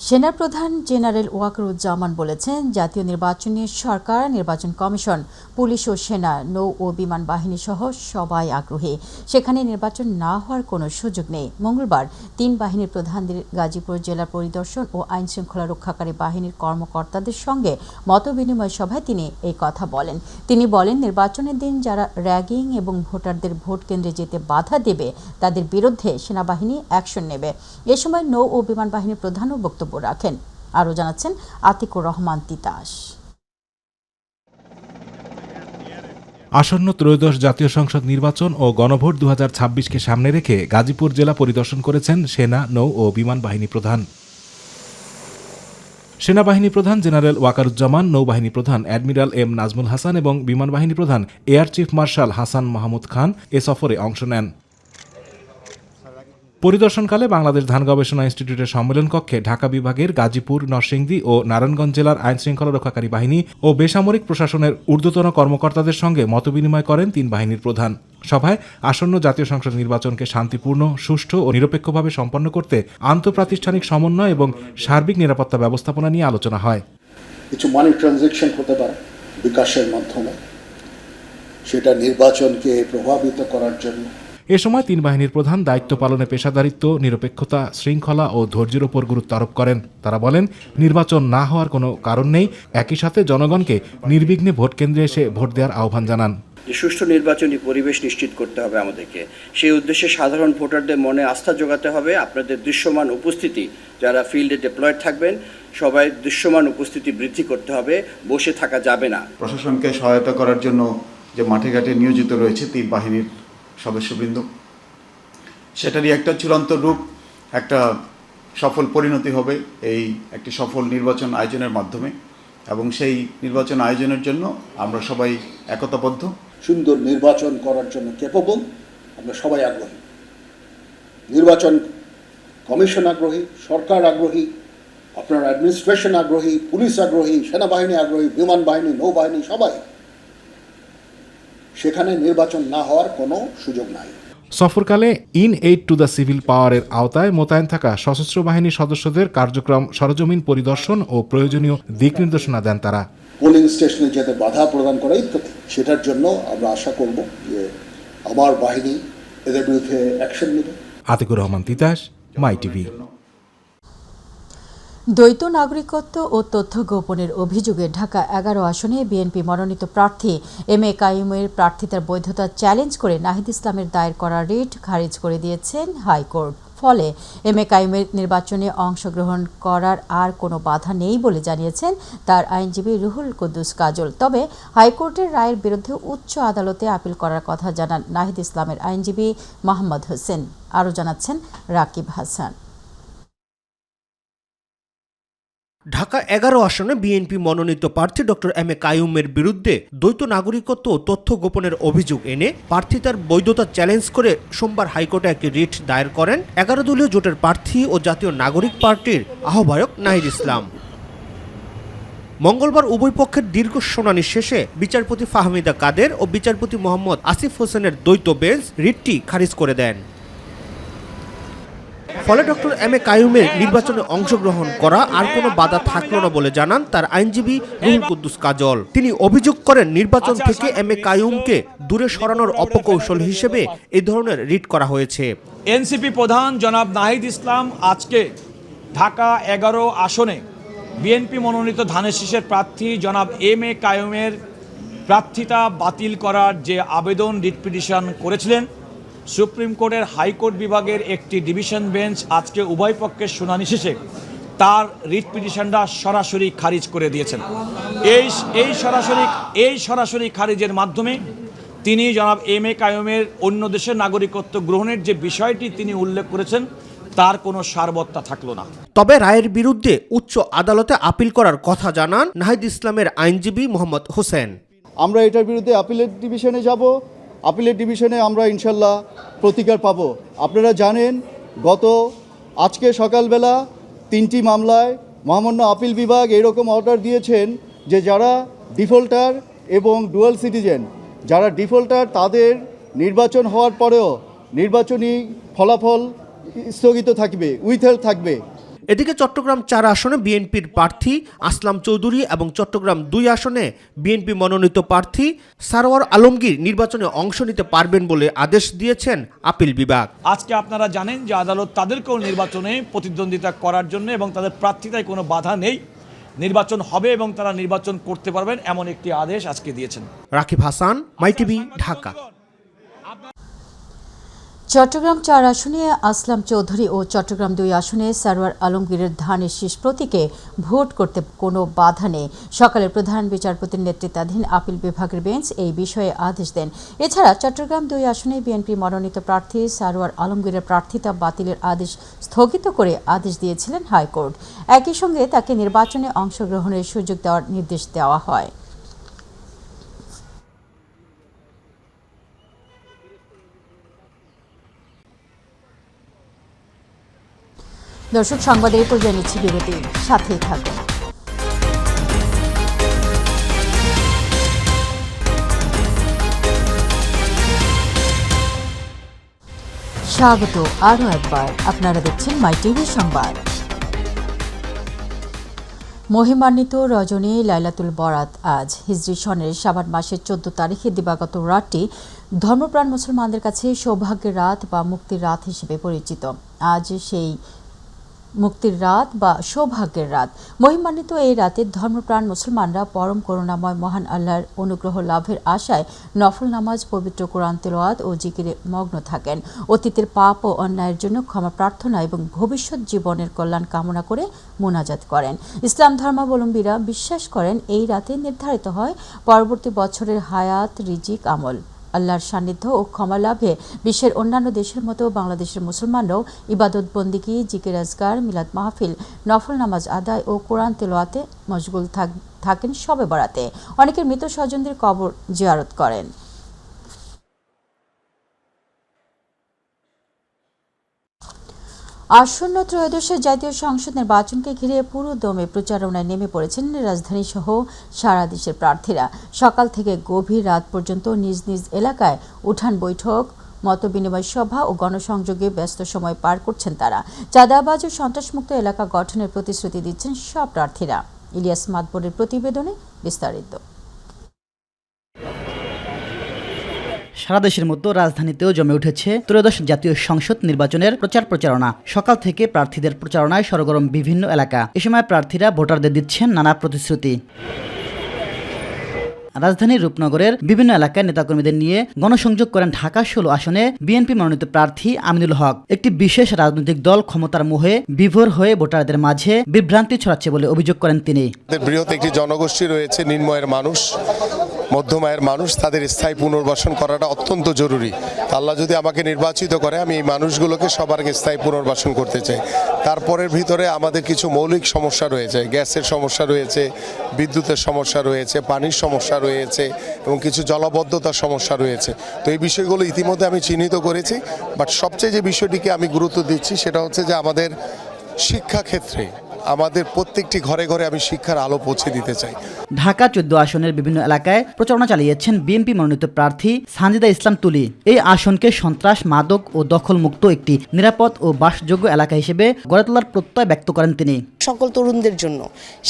S1: সেনাপ্রধান জেনারেল ওয়াকারুজ্জামান বলেছেন, জাতীয় নির্বাচনে সরকার, নির্বাচন কমিশন, পুলিশ ও সেনা, নৌ ও বিমান বাহিনী সহ সবাই আগ্রহী। সেখানে নির্বাচন না হওয়ার কোনো সুযোগ নেই। মঙ্গলবার 3 বাহিনীর প্রধানদের গাজীপুর জেলা পরিদর্শন ও আইন শৃঙ্খলা রক্ষাকারী বাহিনীর কর্মকর্তাদের সঙ্গে মতবিনিময় সভায় তিনি এই কথা বলেন। তিনি বলেন, নির্বাচনের দিন যারা র্যাগিং এবং ভোটারদের ভোট কেন্দ্রে যেতে বাধা দেবে তাদের বিরুদ্ধে সেনাবাহিনী অ্যাকশন নেবে। এ সময় নৌ ও বিমান বাহিনীর প্রধানও বক্তব্য রাখেন। আরও জানাচ্ছেন আতিকুর রহমান তিতাস।
S19: আসন্ন ত্রয়োদশ জাতীয় সংসদ নির্বাচন ও গণভোট 2026কে সামনে রেখে গাজীপুর জেলা পরিদর্শন করেছেন সেনা, নৌ ও বিমান বাহিনী প্রধান। সেনাবাহিনী প্রধান জেনারেল ওয়াকারুজ্জামান, নৌবাহিনী প্রধান অ্যাডমিরাল এম নাজমুল হাসান এবং বিমান বাহিনী প্রধান air chief marshal Hasan Mahmud Khan এ সফরে অংশ নেন। পরিদর্শনকালে বাংলাদেশ ধান গবেষণা ইনস্টিটিউটের সম্মেলন কক্ষে ঢাকা বিভাগের গাজীপুর, নরসিংদী ও নারায়ণগঞ্জ জেলার আইন শৃঙ্খলা রক্ষাকারী বাহিনী ও বেসামরিক প্রশাসনের ঊর্ধ্বতন কর্মকর্তাদের সঙ্গে মতবিনিময় করেন 3 বাহিনীর প্রধান। সভায় আসন্ন জাতীয় সংসদ নির্বাচনকে শান্তিপূর্ণ, সুষ্ঠু ও নিরপেক্ষভাবে সম্পন্ন করতে আন্তঃপ্রাতিষ্ঠানিক সমন্বয় এবং সার্বিক নিরাপত্তা ব্যবস্থাপনা নিয়ে আলোচনা হয়।
S20: কিছু মানি ট্রানজ্যাকশন হতে পারে বিকাশের মাধ্যমে, সেটা নির্বাচনকে প্রভাবিত করার জন্য।
S19: এ সময় 3 বাহিনীর প্রধান দায়িত্ব পালনে পেশাদারিত্ব, নিরপেক্ষতা, শৃঙ্খলা ও ধৈর্যের উপর গুরুত্ব আরোপ করেন। তারা বলেন, নির্বাচন না হওয়ার কোনো কারণ নেই। একই সাথে জনগণকে নির্বিঘ্নে ভোট কেন্দ্রে এসে ভোট দেওয়ার আহ্বান জানান।
S21: সুষ্ঠু নির্বাচনী পরিবেশ নিশ্চিত করতে হবে আমাদেরকে। সেই উদ্দেশ্যে সাধারণ ভোটারদের মনে আস্থা জোগাতে হবে। আপনাদের দৃশ্যমান উপস্থিতি, যারা ফিল্ডে ডিপ্লয়েড থাকবেন, সবাই দৃশ্যমান উপস্থিতি বৃদ্ধি করতে হবে, বসে থাকা যাবে না।
S22: প্রশাসনকে সহায়তা করার জন্য যে মাঠে ঘাটে নিয়োজিত রয়েছে 3 বাহিনীর সদস্যবৃন্দ, সেটারই একটা চূড়ান্ত রূপ, একটা সফল পরিণতি হবে এই একটি সফল নির্বাচন আয়োজনের মাধ্যমে। এবং সেই নির্বাচন আয়োজনের জন্য আমরা সবাই একতাবদ্ধ।
S20: সুন্দর নির্বাচন করার জন্য ক্যাপেবল, আমরা সবাই আগ্রহী। নির্বাচন কমিশন আগ্রহী, সরকার আগ্রহী, আপনার অ্যাডমিনিস্ট্রেশন আগ্রহী, পুলিশ আগ্রহী, সেনাবাহিনী আগ্রহী, বিমান বাহিনী, নৌবাহিনী, সবাই। সেখানে নির্বাচন না হওয়ার কোনো সুযোগ নাই।
S19: সফরকালে in aid to the civil পাওয়ারের আওতায় মোতায়েন থাকা সশস্ত্র বাহিনীর সদস্যদের কার্যক্রম সরজমিন পরিদর্শন ও প্রয়োজনীয় দিক নির্দেশনা দেন তারা।
S20: পোলিং স্টেশনে যাতে বাধা প্রদান করা ইত্যাদি, সেটার জন্য আমরা আশা করব যে আমার বাহিনী এদের বিরুদ্ধে অ্যাকশন নেবে।
S19: আতিকুর রহমান তিতাস, মাই টিভি।
S1: দ্বৈত নাগরিকত্ব ও তথ্য গোপনের অভিযোগে ঢাকা 11 আসনে বিএনপি মনোনীত প্রার্থী এম এ কাইয়ুমের প্রার্থিতার বৈধতা চ্যালেঞ্জ করে নাহিদ ইসলামের দায়ের করা রিট খারিজ করে দিয়েছেন হাইকোর্ট। ফলে এম এ কাইয়ুমের নির্বাচনে অংশগ্রহণ করার আর কোনো বাধা নেই বলে জানিয়েছেন তার আইনজীবী রুহুল কুদ্দুস কাজল। তবে হাইকোর্টের রায়ের বিরুদ্ধে উচ্চ আদালতে আপিল করার কথা জানান নাহিদ ইসলামের আইনজীবী মোহাম্মদ হোসেন। আরও জানাচ্ছেন রাকিব হাসান।
S2: ঢাকা 11 আসনে বিএনপি মনোনীত প্রার্থী ডক্টর এম এ কাইয়ুমের বিরুদ্ধে দ্বৈত নাগরিকত্ব ও তথ্য গোপনের অভিযোগ এনে প্রার্থিতার বৈধতা চ্যালেঞ্জ করে সোমবার হাইকোর্টে একটি রিট দায়ের করেন 11 দলীয় জোটের প্রার্থী ও জাতীয় নাগরিক পার্টির আহ্বায়ক নাহিদ ইসলাম। মঙ্গলবার উভয় পক্ষের দীর্ঘ শুনানি শেষে বিচারপতি ফাহমিদা কাদের ও বিচারপতি মোহাম্মদ আসিফ হোসেনের দ্বৈত বেঞ্চ রিটটি খারিজ করে দেন। ফলে ডক্টর এম এ কাইয়ুমের নির্বাচনে অংশগ্রহণ করা আর কোনো বাধা থাকলো না বলে জানান তার আইনজীবী রুহুল কুদ্দুস কাজল। তিনি অভিযোগ করেন নির্বাচন থেকে এম এ কাইয়ুমকে দূরে সরানোর অপকৌশল হিসেবে এই ধরনের রিট করা হয়েছে।
S3: এনসিপি প্রধান জনাব নাহিদ ইসলাম আজকে ঢাকা 11 আসনে বিএনপি মনোনীত ধানের শীষের প্রার্থী জনাব এম এ কাইয়ুমের প্রার্থিতা বাতিল করার যে আবেদন রিট পিটিশন করেছিলেন, সুপ্রিম কোর্টের হাইকোর্ট বিভাগের একটি ডিভিশন বেঞ্চ আজকে উভয় পক্ষের শুনানি শেষে তার রিট পিটিশনটা সরাসরি খারিজ করে দিয়েছেন। এই সরাসরি খারিজের মাধ্যমে তিনি জনাব এম এ কাইয়ুমের অন্য দেশের নাগরিকত্ব গ্রহণের যে বিষয়টি তিনি উল্লেখ করেছেন তার কোনো সারবত্তা থাকলো না।
S2: তবে রায়ের বিরুদ্ধে উচ্চ আদালতে আপিল করার কথা জানান নাহিদ ইসলামের আইনজীবী মোহাম্মদ হোসেন।
S23: আমরা এটার বিরুদ্ধে আপিলের ডিভিশনে যাব। আপিলের ডিভিশনে আমরা ইনশাল্লাহ প্রতিকার পাব। আপনারা জানেন আজকে সকালবেলা 3টি মামলায় মহামান্য আপিল বিভাগ এরকম অর্ডার দিয়েছেন যে যারা ডিফল্টার এবং ডুয়াল সিটিজেন, যারা ডিফল্টার তাদের নির্বাচন হওয়ার পরেও নির্বাচনী ফলাফল স্থগিত থাকবে, উইথহেল্ড থাকবে।
S2: এদিকে চট্টগ্রাম 4 আসনে বিএনপির প্রার্থী আসলাম চৌধুরী এবং চট্টগ্রাম 2 আসনে বিএনপি মনোনীত প্রার্থী সারওয়ার আলমগীর নির্বাচনে অংশ নিতে পারবেন বলে আদেশ দিয়েছেন আপিল বিভাগ।
S3: আজকে আপনারা জানেন যে আদালত তাদেরকেও নির্বাচনে প্রতিদ্বন্দ্বিতা করার জন্য এবং তাদের প্রার্থিতায় কোনো বাধা নেই, নির্বাচন হবে এবং তারা নির্বাচন করতে পারবেন এমন একটি আদেশ আজকে দিয়েছেন।
S2: রাকিব হাসান, মাই টিভি, ঢাকা।
S1: চট্টগ্রাম 4 আসনে আসলাম চৌধুরী ও চট্টগ্রাম 2 আসনে সারওয়ার আলমগীরের ধানের শীষ প্রতীকে ভোট করতে কোনো বাধা নেই। সকালে প্রধান বিচারপতির নেতৃত্বাধীন আপিল বিভাগের বেঞ্চ এই বিষয়ে আদেশ দেন। এছাড়া চট্টগ্রাম 2 আসনে বিএনপি মনোনীত প্রার্থী সারওয়ার আলমগীরের প্রার্থিতা বাতিলের আদেশ স্থগিত করে আদেশ দিয়েছিলেন হাইকোর্ট। একই সঙ্গে তাকে নির্বাচনে অংশগ্রহণের সুযোগ দেওয়ার নির্দেশ দেওয়া হয়। দর্শক, সংবাদের পর্যায়ে নিচ্ছি বিরতি, সাথেই থাকুন। স্বাগত আরও একবার, আপনারা দেখছেন মাই টিভি সংবাদ। মহিমান্বিত রজনী লাইলাতুল বরাত আজ হিজরি সনের শাবান মাসের 14 তারিখে দিবাগত রাতটি ধর্মপ্রাণ মুসলমানদের কাছে সৌভাগ্যের রাত বা মুক্তির রাত হিসেবে পরিচিত। আজ সেই মুক্তির রাত বা সৌভাগ্যের রাত। মহিমান্বিত এই রাতে ধর্মপ্রাণ মুসলমানরা পরম করুণাময় মহান আল্লাহর অনুগ্রহ লাভের আশায় নফল নামাজ, পবিত্র কোরআন তেলাওয়াত ও জিকিরে মগ্ন থাকেন। অতীতের পাপ ও অন্যায়ের জন্য ক্ষমা প্রার্থনা এবং ভবিষ্যৎ জীবনের কল্যাণ কামনা করে মোনাজাত করেন। ইসলাম ধর্মাবলম্বীরা বিশ্বাস করেন এই রাতে নির্ধারিত হয় পরবর্তী বছরের হায়াত, রিজিক, আমল। আল্লাহর সান্নিধ্য ও ক্ষমা লাভে বিশ্বের অন্যান্য দেশের মতো বাংলাদেশের মুসলমানরাও ইবাদত বন্দিগি, জিকির আজগার, মিলাদ মাহফিল, নফল নামাজ আদায় ও কোরআন তেলাওয়াতে মশগুল থাকেন শবে বরাতে। অনেকের মৃত স্বজনদের কবর জিয়ারত করেন। আসন্ন ত্রয়োদশ জাতীয় সংসদ নির্বাচনকে ঘিরে পুরো দমে প্রচারণায় নেমে পড়েছেন রাজধানী সহ সারা দেশের প্রার্থীরা। সকাল থেকে গভীর রাত পর্যন্ত নিজ নিজ এলাকায় উঠান বৈঠক, মতবিনিময় সভা ও গণসংযোগে ব্যস্ত সময় পার করছেন তারা। চাঁদাবাজ ও সন্ত্রাসমুক্ত এলাকা গঠনের প্রতিশ্রুতি দিচ্ছেন সব প্রার্থীরা। ইলিয়াস মাদবরের প্রতিবেদনে বিস্তারিত।
S5: সারা দেশের মতো রাজধানীতেও জমে উঠেছে ত্রয়োদশ জাতীয় সংসদ নির্বাচনের প্রচারণা। সকাল থেকে প্রার্থীদের প্রচারণায় সরগরম বিভিন্ন এলাকা। এ সময় প্রার্থীরা ভোটারদের দিচ্ছেন নানা প্রতিশ্রুতি। রাজধানীর রূপনগরের বিভিন্ন এলাকায় নেতাকর্মীদের নিয়ে গণসংযোগ করেন ঢাকা 16 আসনে বিএনপি মনোনীত প্রার্থী আমিনুল হক। একটি বিশেষ রাজনৈতিক দল ক্ষমতার মোহে বিভোর হয়ে ভোটারদের মাঝে বিভ্রান্তি ছড়াচ্ছে বলে অভিযোগ করেন তিনি।
S6: বৃহৎ একটি জনগোষ্ঠী রয়েছে, নিম্নআয়ের মানুষ, মধ্যম আয়ের মানুষ, তাদের স্থায়ী পুনর্বাসন করাটা অত্যন্ত জরুরি। আল্লাহ যদি আমাকে নির্বাচিত করে, আমি এই মানুষগুলোকে সবার আগে স্থায়ী পুনর্বাসন করতে চাই। তারপরের ভিতরে আমাদের কিছু মৌলিক সমস্যা রয়েছে, গ্যাসের সমস্যা রয়েছে, বিদ্যুতের সমস্যা রয়েছে, পানির সমস্যা রয়েছে এবং কিছু জলাবদ্ধতার সমস্যা রয়েছে। তো এই বিষয়গুলো ইতিমধ্যে আমি চিহ্নিত করেছি। বাট সবচেয়ে যে বিষয়টিকে আমি গুরুত্ব দিচ্ছি সেটা হচ্ছে যে আমাদের শিক্ষাক্ষেত্রে আমাদের প্রত্যেকটি ঘরে ঘরে আমি শিক্ষার আলো পৌঁছে দিতে চাই।
S5: ঢাকা 14 আসনের বিভিন্ন এলাকায় প্রচারণা চালিয়েছেন বিএনপি মনোনীত প্রার্থী সানজিদা ইসলাম তুলি। এই আসনকে সন্ত্রাস, মাদক ও দখলমুক্ত একটি নিরাপদ ও বাসযোগ্য এলাকা হিসেবে গড়ে তোলার প্রত্যয় ব্যক্ত করেন তিনি।
S7: সকল তরুণদের জন্য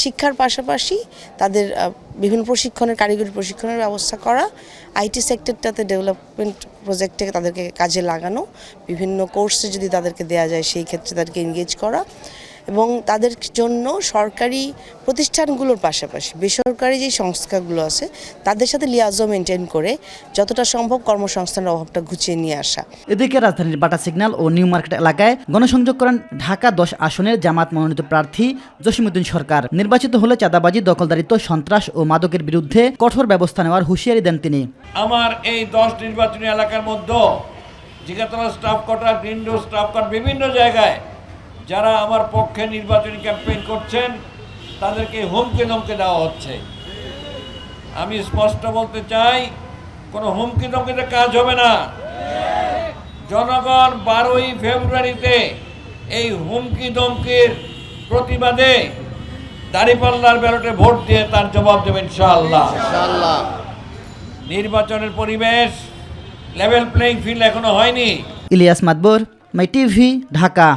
S7: শিক্ষার পাশাপাশি তাদের বিভিন্ন প্রশিক্ষণের, কারিগরি প্রশিক্ষণের ব্যবস্থা করা, আইটি সেক্টরটাতে ডেভেলপমেন্ট প্রজেক্টে তাদেরকে কাজে লাগানো, বিভিন্ন কোর্সে যদি তাদেরকে দেওয়া যায় সেই ক্ষেত্রে তাদেরকে এনগেজ করা এবং তাদের জন্য সরকারি প্রতিষ্ঠানগুলোর পাশাপাশি বেসরকারি যে সংস্থাগুলো আছে তাদের সাথে লিয়াজো মেনটেন করে যতটা সম্ভব কর্মসংস্থানের অভাবটা ঘুচিয়ে নিয়ে আসা।
S5: এদিকে রাজধানীর বাটা সিগন্যাল ও নিউ মার্কেট এলাকায় গণসংযোগ করেন ঢাকা 10 আসনের জামাত মনোনীত প্রার্থী জসিমউদ্দিন সরকার। নির্বাচিত হলে চাঁদাবাজি, দখলদারিত্ব, সন্ত্রাস ও মাদকের বিরুদ্ধে কঠোর ব্যবস্থা নেওয়ার হুঁশিয়ারি দেন তিনি।
S24: আমার এই 10 নির্বাচনী এলাকার মধ্যে Jigatola staff quarter, green road staff quarter, বিভিন্ন জায়গায় যারা আমার পক্ষে নির্বাচনী ক্যাম্পেইন করছেন তাদেরকে হুমকি ধমকি দেওয়া হচ্ছে। আমি স্পষ্ট বলতে চাই, কোনো হুমকি ধমকিতে কাজ হবে না। জনগণ 12ই ফেব্রুয়ারিতে এই হুমকি ধমকির প্রতিবাদে দাঁড়িপাল্লার ব্যালটে ভোট দিয়ে তার জবাব দেবেন ইনশাআল্লাহ। নির্বাচনের পরিবেশ, লেভেল প্লেইং ফিল্ড এখনো হয়নি।
S5: ইলিয়াস মাদবর, মাই টিভি, ঢাকা।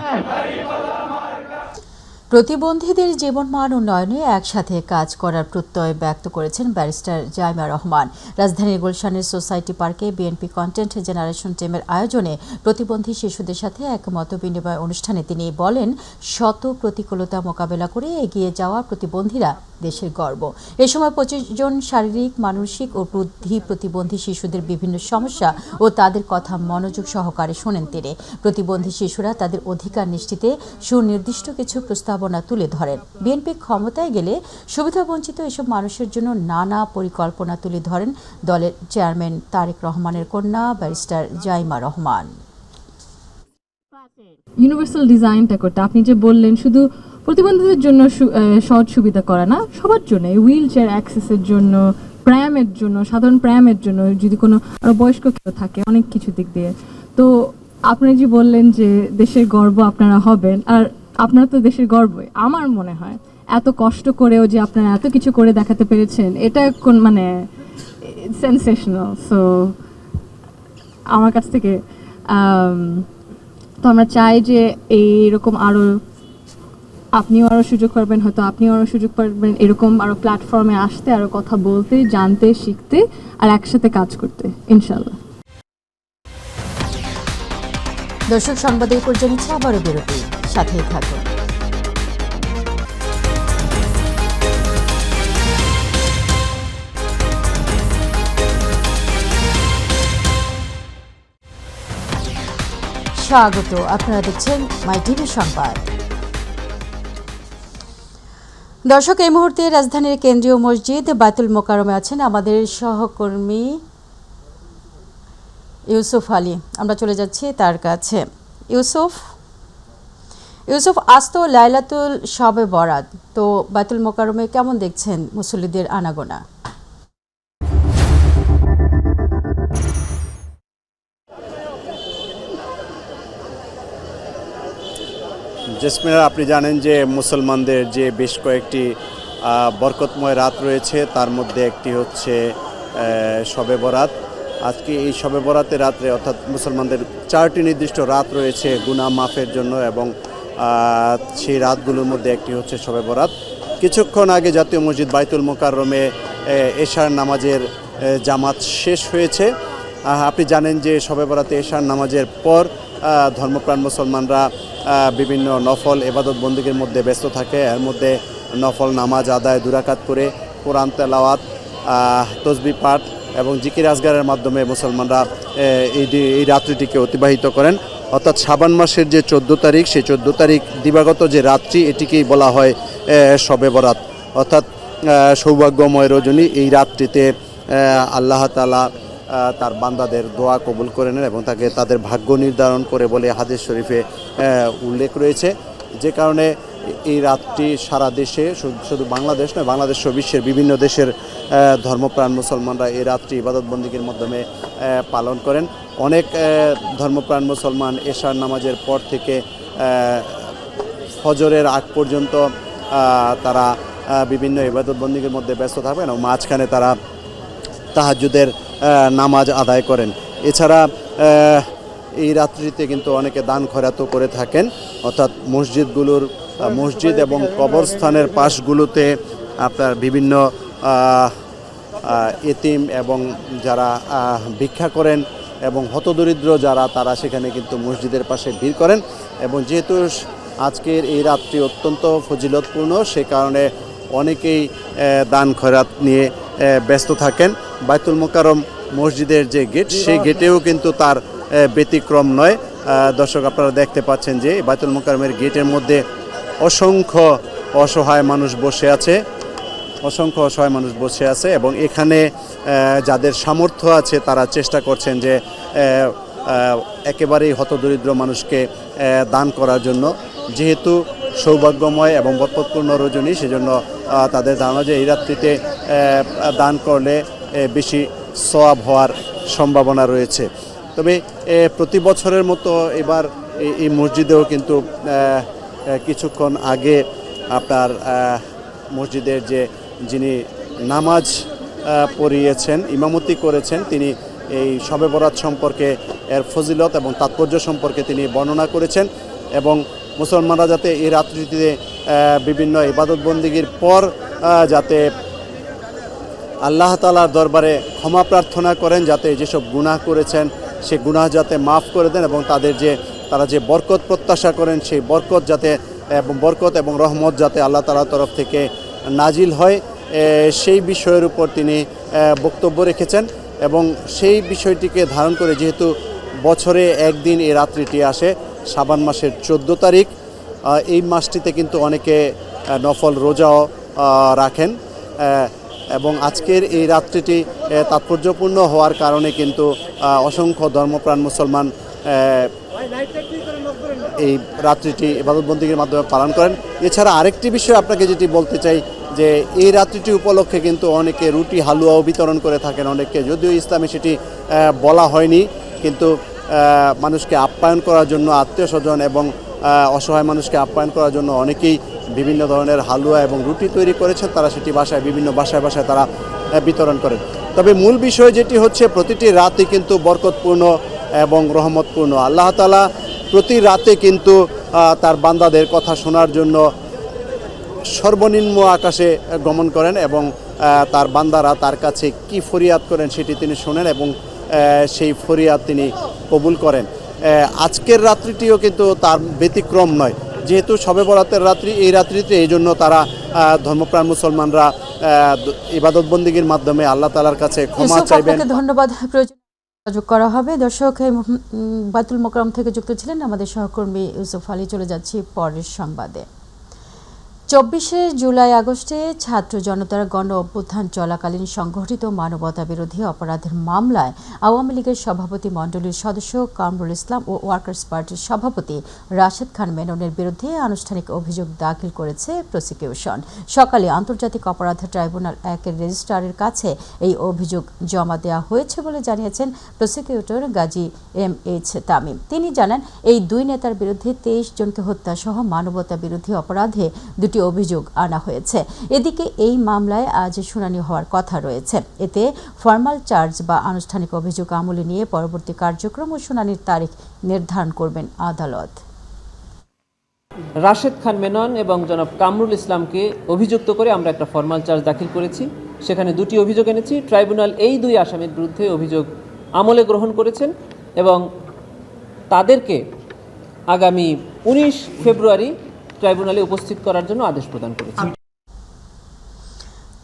S1: প্রতিবন্ধীদের জীবনমান উন্নয়নে একসাথে কাজ করার প্রত্যয় ব্যক্ত করেছেন ব্যারিস্টার জাইমা রহমান। রাজধানীর গুলশানের সোসাইটি পার্কে বিএনপি কন্টেন্ট জেনারেশন টিমের আয়োজনে প্রতিবন্ধী শিশুদের সাথে এক মতবিনিময় অনুষ্ঠানে তিনি বলেন, শত প্রতিকূলতা মোকাবেলা করে এগিয়ে যাওয়া প্রতিবন্ধীরা দেশের গর্ব। এ সময় 25 জন শারীরিক, মানসিক ও বুদ্ধি প্রতিবন্ধী শিশুদের বিভিন্ন সমস্যা ও তাদের কথা মনোযোগ সহকারে শোনেন তিনি। প্রতিবন্ধী শিশুরা তাদের অধিকার নিশ্চিতে সুনির্দিষ্ট কিছু প্রস্তাবনা তুলে ধরেন। বিএনপি ক্ষমতায় গেলে সুবিধাবঞ্চিত এসব মানুষের জন্য নানা পরিকল্পনা তুলে ধরেন দলের চেয়ারম্যান তারেক রহমানের কন্যা ব্যারিস্টার জাইমা রহমান।
S25: ইউনিভার্সাল ডিজাইনটা করতে আপনি যে বললেন, শুধু প্রতিবন্ধীদের জন্য সহজ সুবিধা করা না, সবার জন্য, হুইল চেয়ার অ্যাক্সেসের জন্য, প্র্যামের জন্য, সাধারণ প্র্যামের জন্য, যদি কোনো আরো বয়স্ক কেউ থাকে, অনেক কিছু দিক দিয়ে। তো আপনি যে বললেন যে দেশের গর্ব আপনারা হবেন, আর আপনারা তো দেশের গর্বই। আমার মনে হয় এত কষ্ট করেও যে আপনারা এত কিছু করে দেখাতে পেরেছেন, এটা কোন মানে সেন্সেশনাল। সো আমার কাছ থেকে তো আমরা চাই যে এইরকম আরো আপনিও আরো সুযোগ পাবেন, হয়তো আপনিও আরো সুযোগ পাবেন এরকম আরো প্ল্যাটফর্মে আসতে, আরো কথা বলতে, জানতে, শিখতে আর একসাথে কাজ করতে, ইনশাআল্লাহ।
S1: দর্শক, সংবাদের পর্যায়ে নিচ্ছে আবারও বিরতি, সাথেই থাকুন। স্বাগত, আপনারা দেখছেন মাই টিভি সংবাদ। দর্শক, এই মুহূর্তে রাজধানীর কেন্দ্রীয় মসজিদ বায়তুল মোকাররমে আছেন আমাদের সহকর্মী ইউসুফ আলী। আমরা চলে যাচ্ছি তার কাছে। ইউসুফ, আজ তো লাইলাতুল শবে বরাত, তো বায়তুল মোকাররমে কেমন দেখছেন মুসল্লিদের আনাগোনা?
S4: জেসমিনা, আপনি জানেন যে মুসলমানদের যে বেশ কয়েকটি বরকতময় রাত রয়েছে, তার মধ্যে একটি হচ্ছে শবে বরাত। আজকে এই শবে বরাতের রাত্রে অর্থাৎ মুসলমানদের 4টি নির্দিষ্ট রাত রয়েছে গুনাহ মাফের জন্য, এবং সেই রাতগুলোর মধ্যে একটি হচ্ছে শবে বরাত। কিছুক্ষণ আগে জাতীয় মসজিদ বাইতুল মোকাররমে এশার নামাজের জামাত শেষ হয়েছে। আপনি জানেন যে শবে বরাতে এশার নামাজের পর ধর্মপ্রাণ মুসলমানরা বিভিন্ন নফল ইবাদত বন্দেগীর মধ্যে ব্যস্ত থাকে। এর মধ্যে নফল নামাজ আদায়, দুরাকাত করে কোরআন তেলাওয়াত, তসবিহ পাঠ এবং জিকির আজগারের মাধ্যমে মুসলমানরা এই রাত্রিটিকে অতিবাহিত করেন। অর্থাৎ শাবান মাসের যে 14 তারিখ, সেই 14 তারিখ দিবাগত যে রাত্রি, এটিকেই বলা হয় শবে বরাত, অর্থাৎ সৌভাগ্যময় রজনী। এই রাত্রিতে আল্লাহ তাআলা তার বান্দাদের দোয়া কবুল করে নেন এবং তাদের ভাগ্য নির্ধারণ করে বলে হাদিস শরীফে উল্লেখ রয়েছে। যে কারণে এই রাতটি সারা দেশে, শুধু বাংলাদেশ নয়, বাংলাদেশ সহ বিশ্বের বিভিন্ন দেশের ধর্মপ্রাণ মুসলমানরা এই রাতটি ইবাদত বন্দেগীর মাধ্যমে পালন করেন। অনেক ধর্মপ্রাণ মুসলমান এশার নামাজের পর থেকে ফজরের আগ পর্যন্ত তারা বিভিন্ন ইবাদত বন্দেগীর মধ্যে ব্যস্ত থাকবেন এবং মাঝখানে তারা তাহাজ্জুদের নামাজ আদায় করেন। এছাড়া এই রাত্রিতে কিন্তু অনেকে দান খয়রাতও করে থাকেন, অর্থাৎ মসজিদ এবং কবরস্থানের পাশগুলোতে আপনার বিভিন্ন এতিম এবং যারা ভিক্ষা করেন এবং হতদরিদ্র যারা, তারা সেখানে কিন্তু মসজিদের পাশে ভিড় করেন। এবং যেহেতু আজকের এই রাত্রি অত্যন্ত ফজিলতপূর্ণ, সে কারণে অনেকেই দান খয়রাত নিয়ে ব্যস্ত থাকেন। বাইতুল মোকাররম মসজিদের যে গেট, সেই গেটেও কিন্তু তার ব্যতিক্রম নয়। দর্শক, আপনারা দেখতে পাচ্ছেন যে বাইতুল মোকাররমের গেটের মধ্যে অসংখ্য অসহায় মানুষ বসে আছে এবং এখানে যাদের সামর্থ্য আছে তারা চেষ্টা করছেন যে একেবারেই হতদরিদ্র মানুষকে দান করার জন্য। যেহেতু সৌভাগ্যময় এবং বরকতপূর্ণ রজনী, সেজন্য তাদের ধারণা যে এই রাত্রিতে দান করলে বেশি সওয়াব হওয়ার সম্ভাবনা রয়েছে। তবে প্রতি বছরের মতো এবার এই মসজিদেও কিন্তু কিছুক্ষণ আগে আপনার মসজিদের যিনি নামাজ পড়িয়েছেন, ইমামতি করেছেন, তিনি এই শবে বরাত সম্পর্কে, এর ফজিলত এবং তাৎপর্য সম্পর্কে তিনি বর্ণনা করেছেন এবং মুসলমানরা যাতে এই রাত্রিতে বিভিন্ন ইবাদত বন্দেগীর পর যাতে আল্লাহ তাআলার দরবারে ক্ষমা প্রার্থনা করেন, যাতে যেসব গুনাহ করেছেন সে গুনাহ যাতে মাফ করে দেন এবং তারা যে বরকত প্রত্যাশা করেন সেই বরকত এবং রহমত যাতে আল্লাহ তাআলার তরফ থেকে নাজিল হয়, সেই বিষয়ের উপর তিনি বক্তব্য রেখেছেন। এবং সেই বিষয়টিকে ধারণ করে, যেহেতু বছরে একদিন এই রাত্রিটি আসে, শাবান মাসের 14 তারিখ, এই মাসটিতে কিন্তু অনেকে নফল রোজাও রাখেন এবং আজকের এই রাত্রিটি তাৎপর্যপূর্ণ হওয়ার কারণে কিন্তু অসংখ্য ধর্মপ্রাণ মুসলমান এই রাত্রিটি ইবাদত বন্দেগীর মাধ্যমে পালন করেন। এছাড়া আরেকটি বিষয় আপনাকে যেটি বলতে চাই, যে এই রাত্রিটি উপলক্ষে কিন্তু অনেকে রুটি হালুয়াও বিতরণ করে থাকেন অনেককে, যদিও ইসলামে সেটি বলা হয়নি, কিন্তু মানুষকে আপ্যায়ন করার জন্য, আত্মীয় স্বজন এবং অসহায় মানুষকে আপ্যায়ন করার জন্য অনেকেই বিভিন্ন ধরনের হালুয়া এবং রুটি তৈরি করেছেন, তারা সেটি বিভিন্ন বাসায় তারা বিতরণ করেন। তবে মূল বিষয় যেটি হচ্ছে, প্রতিটি রাতই কিন্তু বরকতপূর্ণ এবং রহমতপূর্ণ। আল্লাহ তাআলা প্রতি রাতে কিন্তু তার বান্দাদের কথা শোনার জন্য সর্বনিম্ন আকাশে গমন করেন এবং তার বান্দারা তার কাছে কি ফরিয়াদ করেন সেটি তিনি শোনেন এবং সেই ফরিয়াদ তিনি কবুল করেন। আজকের রাত্রিটিও কিন্তু তার ব্যতিক্রম নয়। যেহেতু শবে বরাতের রাত্রি, এই রাত্রিতে এই জন্য তারা ধর্মপ্রাণ মুসলমানরা ইবাদত বন্দেগীর মাধ্যমে আল্লাহ তাআলার কাছে ক্ষমা চাইবেন।
S1: ধন্যবাদ। যোগ করা হবে। দর্শক, বাইতুল মোকাররম থেকে যুক্ত ছিলেন আমাদের সহকর্মী ইউসুফ আলী। চলে যাচ্ছি পরের সংবাদে। 24শে জুলাই আগস্টে ছাত্র জনতার গণ অভ্যুত্থান চলাকালীন সংঘটিত মানবতা বিরোধী অপরাধের মামলায় আওয়ামী লীগের সভাপতি মণ্ডলীর সদস্য কামরুল ইসলাম ও ওয়ার্কার্স পার্টির সভাপতি রাশেদ খান মেননের বিরুদ্ধে আনুষ্ঠানিক অভিযোগ দাখিল করেছে প্রসিকিউশন। সকালে আন্তর্জাতিক অপরাধ ট্রাইব্যুনাল 1-এর রেজিস্ট্রারের কাছে এই অভিযোগ জমা দেওয়া হয়েছে বলে জানিয়েছেন প্রসিকিউটর গাজী MH তামিম। তিনি জানান, এই দুই নেতার বিরুদ্ধে 23 জনকে হত্যা সহ মানবতা বিরোধী অপরাধে দুটি অভিযোগ আনা হয়েছে। এদিকে এই মামলায় আজ শুনানি হওয়ার কথা রয়েছে। এতে ফরমাল চার্জ বা আনুষ্ঠানিক অভিযোগ আমলে নিয়ে পরবর্তী কার্যক্রম ও শুনানির তারিখ নির্ধারণ করবেন আদালত।
S8: রাশেদ খান মেনন এবং জনাব কামরুল ইসলামকে অভিযুক্ত করে আমরা একটা ফরমাল চার্জ দাখিল করেছি। সেখানে দুটি অভিযোগ এনেছি। ট্রাইব্যুনাল এই দুই আসামির বিরুদ্ধে অভিযোগ আমলে গ্রহণ করেছেন এবং তাদেরকে আগামী 19 ফেব্রুয়ারি ট্রাইব্যুনালে উপস্থিত করার জন্য আদেশ প্রদান করেছে।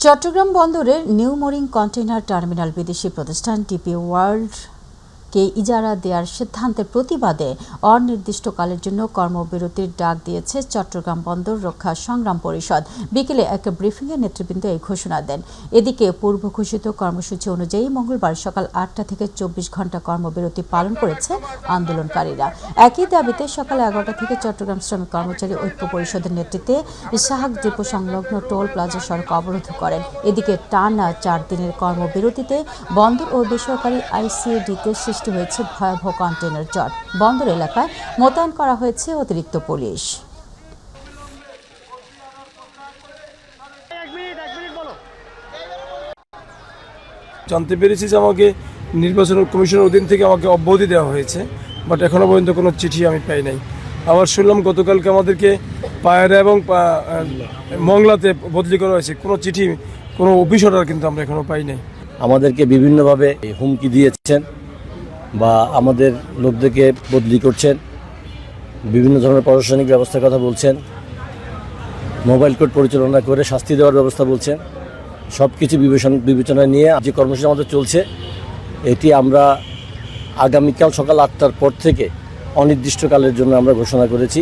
S1: চট্টগ্রাম বন্দরের নিউ মোরিং কন্টেইনার টার্মিনাল বিদেশি প্রতিষ্ঠান DP ওয়ার্ল্ডকে ইজারা দেওয়ার সিদ্ধান্তের প্রতিবাদে অনির্দিষ্টকালের জন্য কর্মবিরতির ডাক দিয়েছে চট্টগ্রাম বন্দর রক্ষা সংগ্রাম পরিষদ। বিকেলে এক ব্রিফিংয়ে নেতৃবৃন্দ এই ঘোষণা দেন। এদিকে পূর্ব ঘোষিত কর্মসূচি অনুযায়ী মঙ্গলবার সকাল 8টা থেকে 24 ঘণ্টা কর্মবিরতি পালন করেছে আন্দোলনকারীরা। একই দাবিতে সকাল 11টা থেকে চট্টগ্রাম শ্রমিক কর্মচারী ঐক্য পরিষদের নেতৃত্বে ইসাহাক ডিপো সংলগ্ন টোল প্লাজা সড়ক অবরোধ করেন। এদিকে টানা 4 দিনের কর্মবিরতিতে বন্দর ও বেসরকারি ICDতে সৃষ্টি হয়েছে ভয়াবহ কন্টেইনার জট। বন্দর এলাকায় মোতায়েন করা হয়েছে অতিরিক্ত পুলিশ।
S9: জানতে পেরেছি যে আমাকে নির্বাচন কমিশনের অধীন থেকে আমাকে অব্যাহতি দেওয়া হয়েছে, বাট এখনও পর্যন্ত কোনো চিঠি আমি পাই নাই। আবার শুনলাম গতকালকে আমাদেরকে পায়রা এবং মংলাতে বদলি করা হয়েছে। কোনো চিঠি, কোনো অফিস অর্ডার কিন্তু আমরা এখনও পাই নাই।
S10: আমাদেরকে বিভিন্নভাবে হুমকি দিয়েছেন বা আমাদের লোকদেরকে বদলি করছেন, বিভিন্ন ধরনের প্রশাসনিক ব্যবস্থার কথা বলছেন, মোবাইল কোর্ট পরিচালনা করে শাস্তি দেওয়ার ব্যবস্থা বলছেন। সব কিছু বিবেচনায় নিয়ে যে কর্মসূচি আমাদের চলছে, এটি আমরা আগামীকাল সকাল 8টার পর থেকে অনির্দিষ্টকালের জন্য আমরা ঘোষণা করেছি।